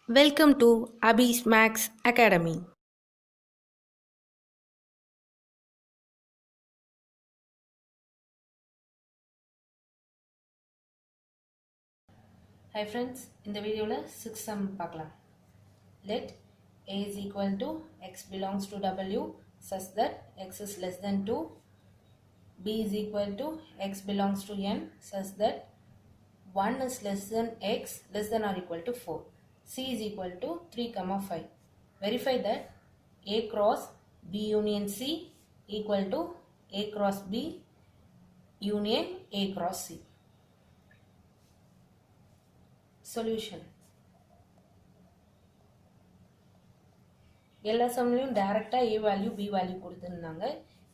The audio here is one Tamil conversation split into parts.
Welcome to Abhi's Max Academy. Hi friends, இந்த வீடியோல 6 sum பார்க்கலாம். Let a is equal to x belongs to w such that x is less than 2. B is equal to x belongs to n such that 1 is less than x less than or equal to 4. C is equal to 3, 5. Verify that a cross b union c equal to a cross b union a cross c. Solution. எல்லா சம்லையும் டைரெக்டாக ஏ வேல்யூ பி வேல்யூ கொடுத்துருந்தாங்க.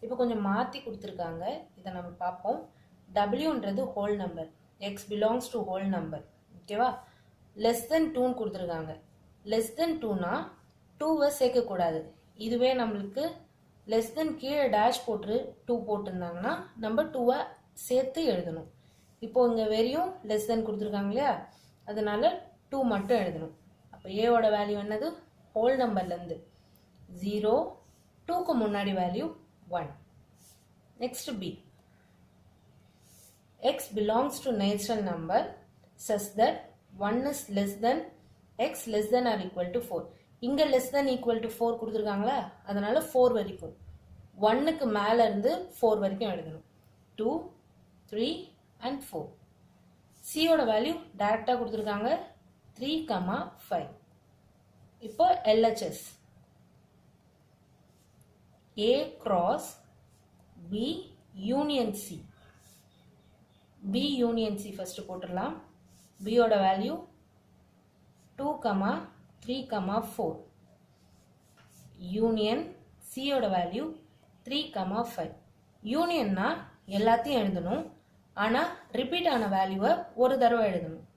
இப்போ கொஞ்சம் மாற்றி கொடுத்துருக்காங்க. இதை நம்ம பார்ப்போம். டபிள்யூன்றது whole number, X belongs to whole number. ஓகேவா? லெஸ் தென் டூன்னு கொடுத்துருக்காங்க. லெஸ் தென் டூனா டூவை சேர்க்கக்கூடாது. இதுவே நம்மளுக்கு லெஸ் தென் கீழே டேஷ் போட்டு டூ போட்டிருந்தாங்கன்னா நம்ம டூவை சேர்த்து எழுதணும். இப்போ இங்கே வெறியும் லெஸ் தென் கொடுத்துருக்காங்க இல்லையா, அதனால டூ மட்டும் எழுதணும். அப்போ ஏவோட வேல்யூ என்னது? ஹோல் நம்பர்லேருந்து 0, 2க்கு முன்னாடி value 1. Next B. X belongs to natural number such that 1 is less than x less than or equal to 4. இங்க less than equal to 4 கொடுத்துருக்காங்களா, அதனால 4 வரைக்கும் 1க்கு மேல இருந்து 4 வரைக்கும் எழுதணும். 2, 3 and 4. C ஓட வேல்யூ டைரக்டா கொடுத்துருக்காங்க 3, 5. இப்போ LHS A cross B union C. B union C first போட்டுடலாம். B ஓட வேல்யூ 2, 3, 4. யூனியன் C ஓட வேல்யூ 3, 5. யூனியன்னா எல்லாத்தையும் எழுதணும், ஆனா ரிப்பீட் ஆன வேல்யூவை ஒரு தடவை எழுதணும்.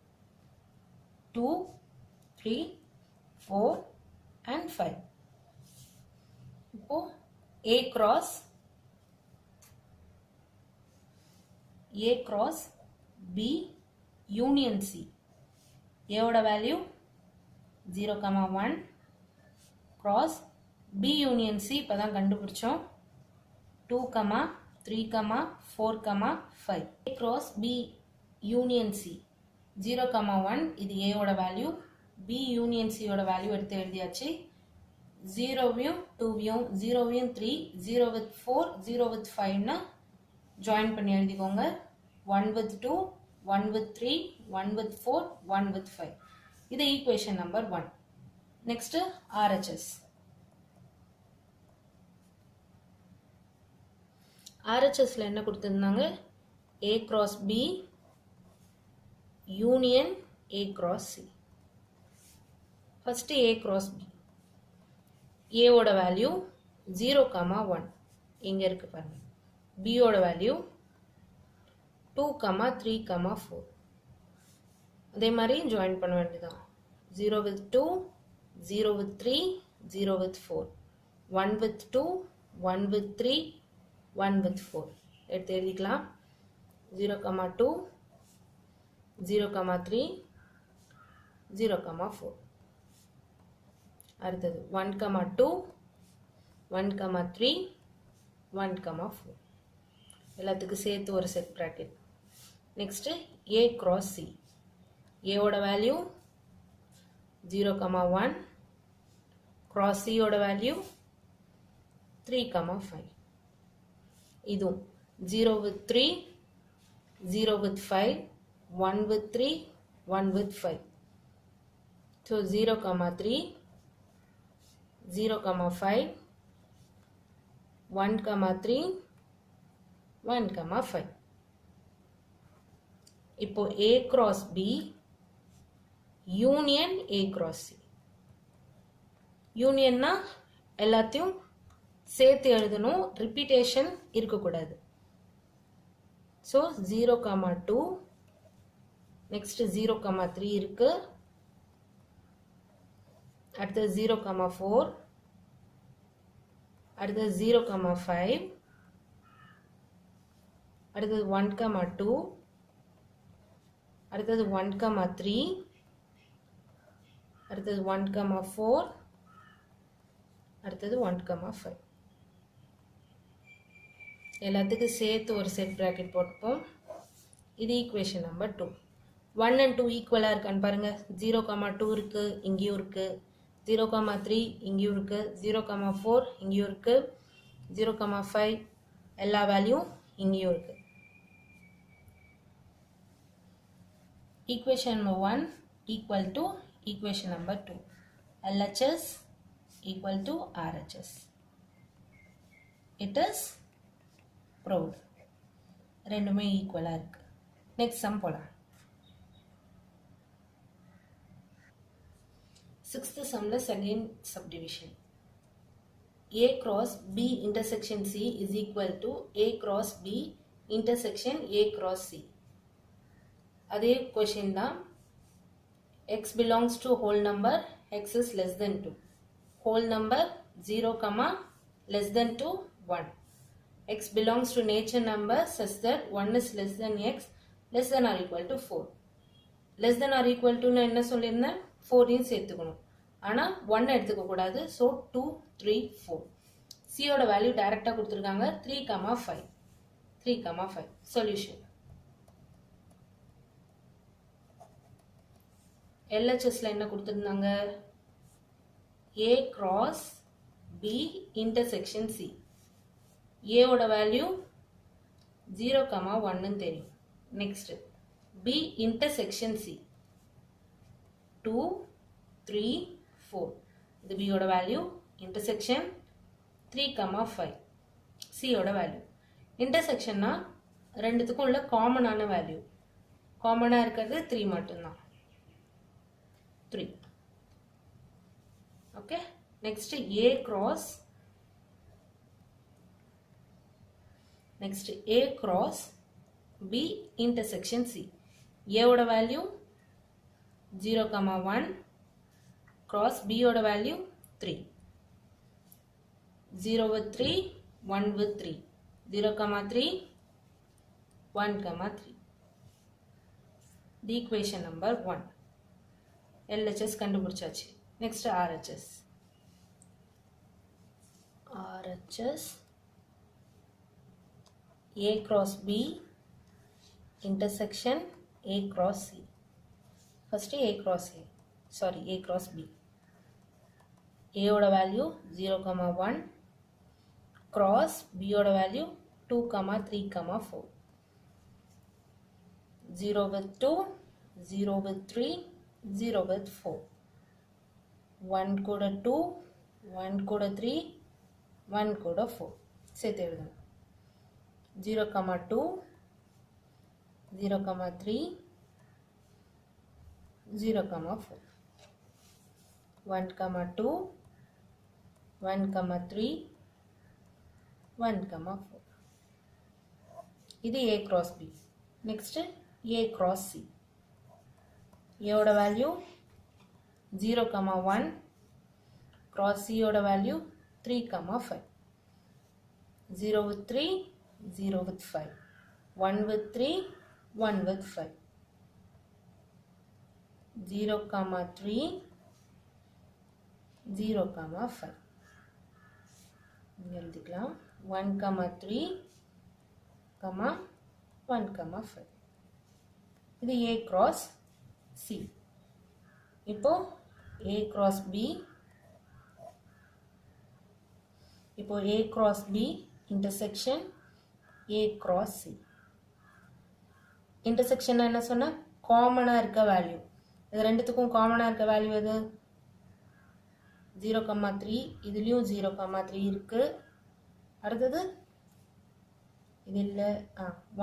2, 3, 4 and 5. இப்போ A cross B union C. A ஓட value 0, 1 cross B union C இப்பதான் கண்டுபிடிச்சோம். 2, 3, 4, 5. A cross B union C 0, 1 இது A ஓட வேல்யூ. B union C ஓட வேல்யூ எடுத்து எழுதியாச்சு. 0வையும் 2வையும் 0வையும் 3, 0 with 4, 0 with 5 ஜாயின் பண்ணி எழுதிக்கோங்க. 1 with 2, 1 with 3, 1 with 4, 1 with 5. இது ஈக்குவேஷன் நம்பர் 1. Next RHS. RHSல என்ன கொடுத்திருந்தாங்க? A cross B union A cross C. First A cross B. A ஓட வேல்யூ 0, 1 இங்க இருக்கு பாருங்க. B ஓட வேல்யூ 2, 3, 4. அதே மாதிரி ஜாயின் பண்ண வேண்டியதான். 0 with 2, 0 with 3, 0 with 4. 1 with 2, 1 with 3, 1 with 4. எடுத்து எழுதிக்கலாம். 0, 2, 0, 3, 0, 4. அடுத்தது 1, 2, 1, 3, 1, 4. எல்லாத்துக்கும் சேர்த்து ஒரு set bracket. Next A cross C. A ஓட வேல்யூ 0, 1 cross C ஓட வேல்யூ 3, 5. இதுவும் 0 with 3, 0 with 5, 1 with 3, 1 with 5. So 0, 3, 0, 5, 1, 3, 1, 5. இப்போ A cross B union A cross C. யூனியன்னா எல்லாத்தையும் சேர்த்து எழுதணும், ரிப்பீட்டேஷன் இருக்கக்கூடாது. ஸோ 0, 2, நெக்ஸ்ட் 0, 3 இருக்கு. அடுத்தது 0, 4, அடுத்தது 0, 5, அடுத்தது 1, 2, அடுத்தது 1, 3, அடுத்தது 1,4, அடுத்தது 1,5. எல்லாத்துக்கும் சேர்த்து ஒரு செட் பிராக்கெட் போட்டுப்போம். இது ஈக்குவேஷன் நம்பர் 2. 1 and 2 ஈக்குவலாக இருக்கான்னு பாருங்க. 0,2 இருக்கு, இங்கேயும் இருக்கு. 0,3 இங்கேயும் இருக்கு. 0,4 இங்கேயும் இருக்கு. 0,5 எல்லா வேல்யூம் இங்கேயும் இருக்கு. Equation number 1 equal to equation number 2. LHS equal to RHS. It is proved. ரெண்டுமே ஈக்குவலாக இருக்கு. நெக்ஸ்ட் சம் போலாம். 6th sumல second subdivision. A cross B intersection C is equal to A cross B intersection A cross C. அதே question தான். X belongs to whole number, X is less than 2. Whole number 0, less than 2, 1. X belongs to nature number such that 1 is less than X, less than or equal to 4. Less than or equal to நான் என்ன சொல்லியிருந்தேன், 4 சேர்த்துக்கணும். ஆனால் 1 எடுத்துக்க கூடாது. ஸோ 2, 3, 4. சியோட வேல்யூ டைரக்டாக கொடுத்துருக்காங்க. 3,5. 3,5 சொல்யூஷன். LHSல என்ன கொடுத்துருந்தாங்க? A cross B intersection C. ஏவோட வேல்யூ 0,1 தெரியும். Next B intersection C 2, 3, 4. இது B ஓட வேல்யூ. இன்டர்செக்ஷன் 3,5. C ஓட வேல்யூ. இன்டர்செக்ஷன்னா ரெண்டுத்துக்கும் உள்ள காமனான வேல்யூ. காமனாக இருக்கிறது 3 மட்டும்தான். 3. Okay. Next A cross. Next A cross B intersection C. ஏவோட வேல்யூ 0,1 cross B ஓட value 3. 0 with 3, 1 with 3. 0,3, 1,3. The equation number 1. LHS கண்டுபிடிச்சாச்சு. Next RHS. RHS A cross B intersection A cross C. First A cross A. Sorry, A cross B. A ஓட வேல்யூ 0,1 cross B ஓட வேல்யூ 2, 3, 4. 0 with 2, 0 with 3, 0 with 4. 1 கூட 2, 1 கூட 3, 1 கூட 4. சேர்த்து எழுதணும். 0,2, 0,3, 0,4. 1,2, 1,3, 1,4. இது A cross B. Next A cross C. A ஓட வேல்யூ 0,1 cross C ஓட value 3,5. 0 with 3, 0 with 5. 1 with 3, 1 with 5. 0,3, 0,5. எழுதிக்கலாம். 1,3, 1,5. இது A cross C. இப்போ A cross B. இப்போ A cross B intersection A cross C. intersection என்ன சொன்னா காமனாக இருக்க வேல்யூ. இது ரெண்டுத்துக்கும் காமனாக இருக்க வேல்யூ எது? 0,3. இதுலேயும் 0,3 இருக்கு. அடுத்தது இது இல்லை.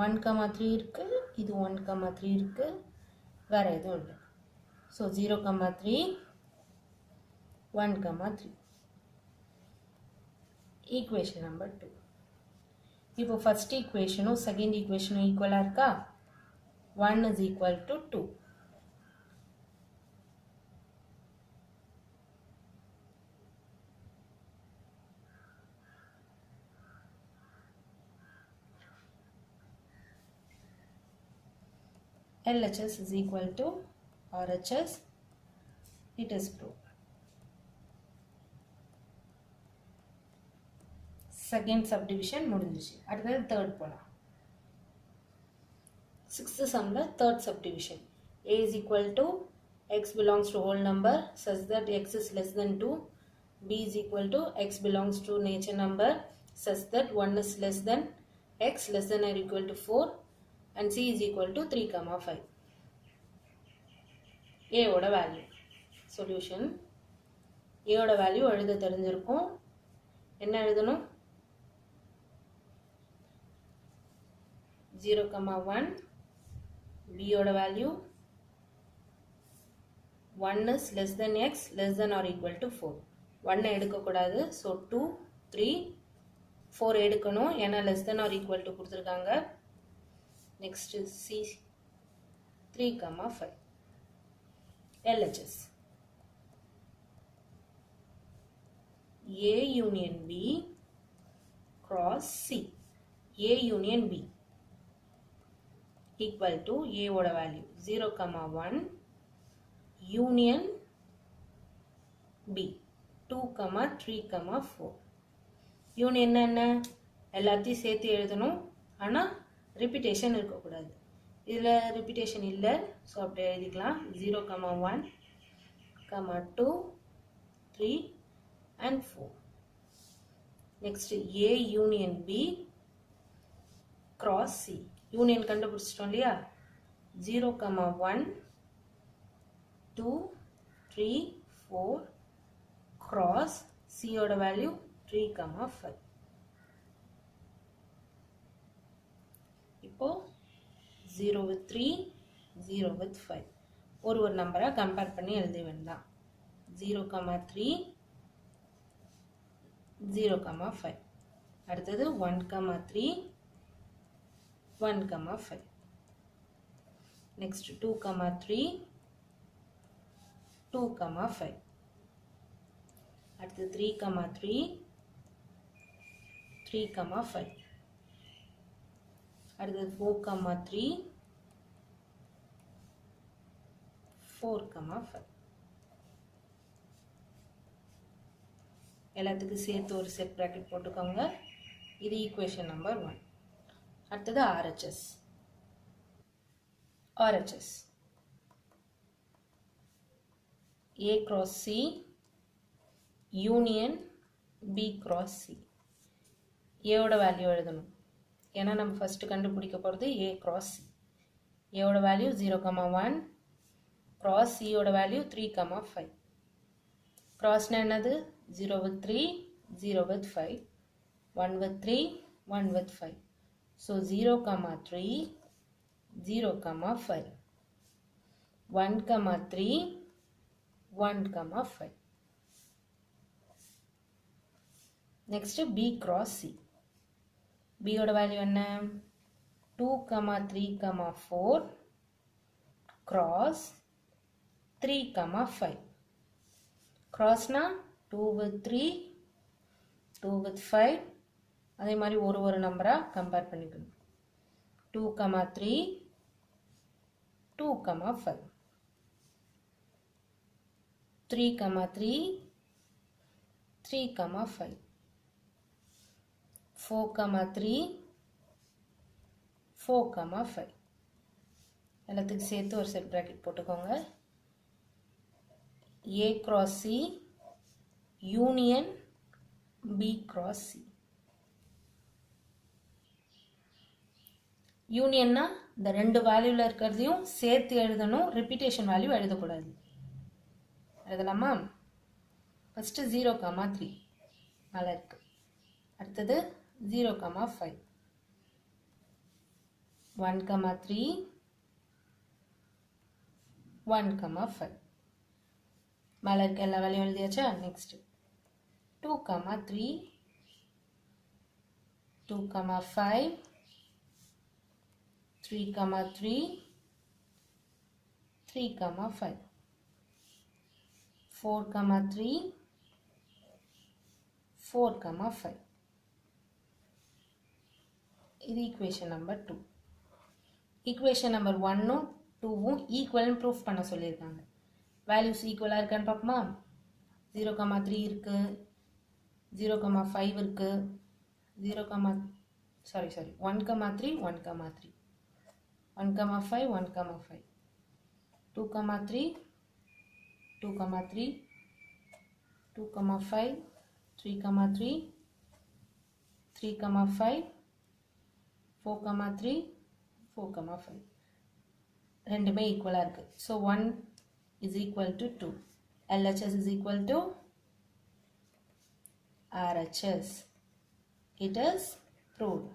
1,3 இருக்கு. இது 1,3 இருக்கு. வேற எதுவும் இல்லை. ஸோ 0,3, 1,3. Equation number 2. இப்போ ஃபர்ஸ்ட் ஈக்குவேஷனும் செகண்ட் ஈக்குவேஷனும் ஈக்குவலாக இருக்கா? 1 is equal to 2. LHS is equal to RHS. It is proved. Second subdivision முடிஞ்சிச்சு. அடுத்தது third போலாம். Sixth sumல third subdivision. A is equal to x belongs to whole number such that x is less than 2. B is equal to x belongs to natural number such that 1 is less than x less than or equal to 4 and C is equal to 3, 5. A ஓட value. Solution. A ஓட value எழுத தெரிஞ்சிருக்கும். என்ன எழுதணும்? 0, 1. B ஓட value 1 is less than x less than or equal to 4. 1 எடுக்க கூடாது. So 2, 3, 4 எடுக்கணும். ஏன்னா less than or equal to கொடுத்திருக்காங்க. Next is C 3, 5. LHS. A union B cross C. A union B equal to A ஓட value 0, 1 union B 2, 3, 4. யூனியன் என்ன? எல்லாத்தையும் சேர்த்து எழுதணும். ஆனால் ரிப்பீட்டேஷன் இருக்கக்கூடாது. இதில் ரிப்பீட்டேஷன் இல்லை. ஸோ அப்படி எழுதிக்கலாம். 0, 1, 2, 3 and 4. Next A union B cross C. Union கண்டுபிடிச்சிட்டோம் இல்லையா? 0, 1, 2, 3, 4 cross C ஓட வேல்யூ 3, 5. இப்போ 0 with 3, 0 with 5. ஒரு நம்பரை கம்பேர் பண்ணி எழுத வேண்டாம். 0, 3, 0, 5. அடுத்தது 1, 3, 1, 5. Next 2, 3, 2, 5. அடுத்து 3, 3, 3, 5. அடுத்து 4, 3, 4, 5. எல்லாத்துக்கும் சேர்த்து ஒரு செட் பிராக்கெட் போட்டுக்கோங்க. இது ஈக்குவேஷன் நம்பர் 1. அடுத்தது RHS. RHS A cross C union B cross C. A ஓட வேல்யூ எழுதணும். ஏன்னா நம்ம ஃபர்ஸ்ட் கண்டுபிடிக்க போகிறது A cross C. A ஓட வேல்யூ 0, 1 cross C ஓட வேல்யூ 3, 5. crossனா என்னது? 0 with 3, 0 with 5, 1 with 3, 1 with 5. So 0, 3, 0, 5, 1, 3, 1, 5. Next B cross C. B ஓட வேல்யூ என்ன? 2, 3, 4 cross 3, 5. crossனா 2 with 3, 2 with 5. அதே மாதிரி ஒரு நம்பரா கம்பேர் பண்ணிக்கணும். 2, 3, 2, 5. 3, 3, 3, 5. 4, 3, 4, 5. எல்லாத்துக்கும் சேர்த்து ஒரு செட் பிராக்கெட் போட்டுக்கோங்க. A cross C union B cross C. யூனியன்னா இந்த ரெண்டு வேல்யூல இருக்கிறதையும் சேர்த்து எழுதணும். ரிப்பீட்டேஷன் வேல்யூ எழுதக்கூடாது. எழுதலாமா? ஃபர்ஸ்ட் 0, 3 மேலே இருக்கு. அடுத்தது 0, 5. 1, 3, 1, 5. மேலே இருக்க எல்லா வேல்யூ எழுதியாச்சா? நெக்ஸ்ட் 2, 3, 2, 5, 3, 3, 3, 5. 4, 3, 4, 5. இது ஈக்குவேஷன் நம்பர் 2. ஈக்குவேஷன் நம்பர் 1ம் 2ம் ஈக்குவல்னு ப்ரூஃப் பண்ண சொல்லியிருக்காங்க. வேல்யூஸ் ஈக்குவலாக இருக்கான்னு பார்ப்போமா? 0,3 இருக்கு, 0,5 இருக்கு, 1,3 1,3 1,5 1,5 2,3 2,3 2,5 3,3 3,5 4,3 4,5 ரெண்டுமே ஈக்குவலாக இருக்கு. So 1 is equal to 2. LHS is equal to RHS. It is proved.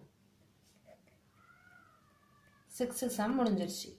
6th sum முடிஞ்சிருச்சு.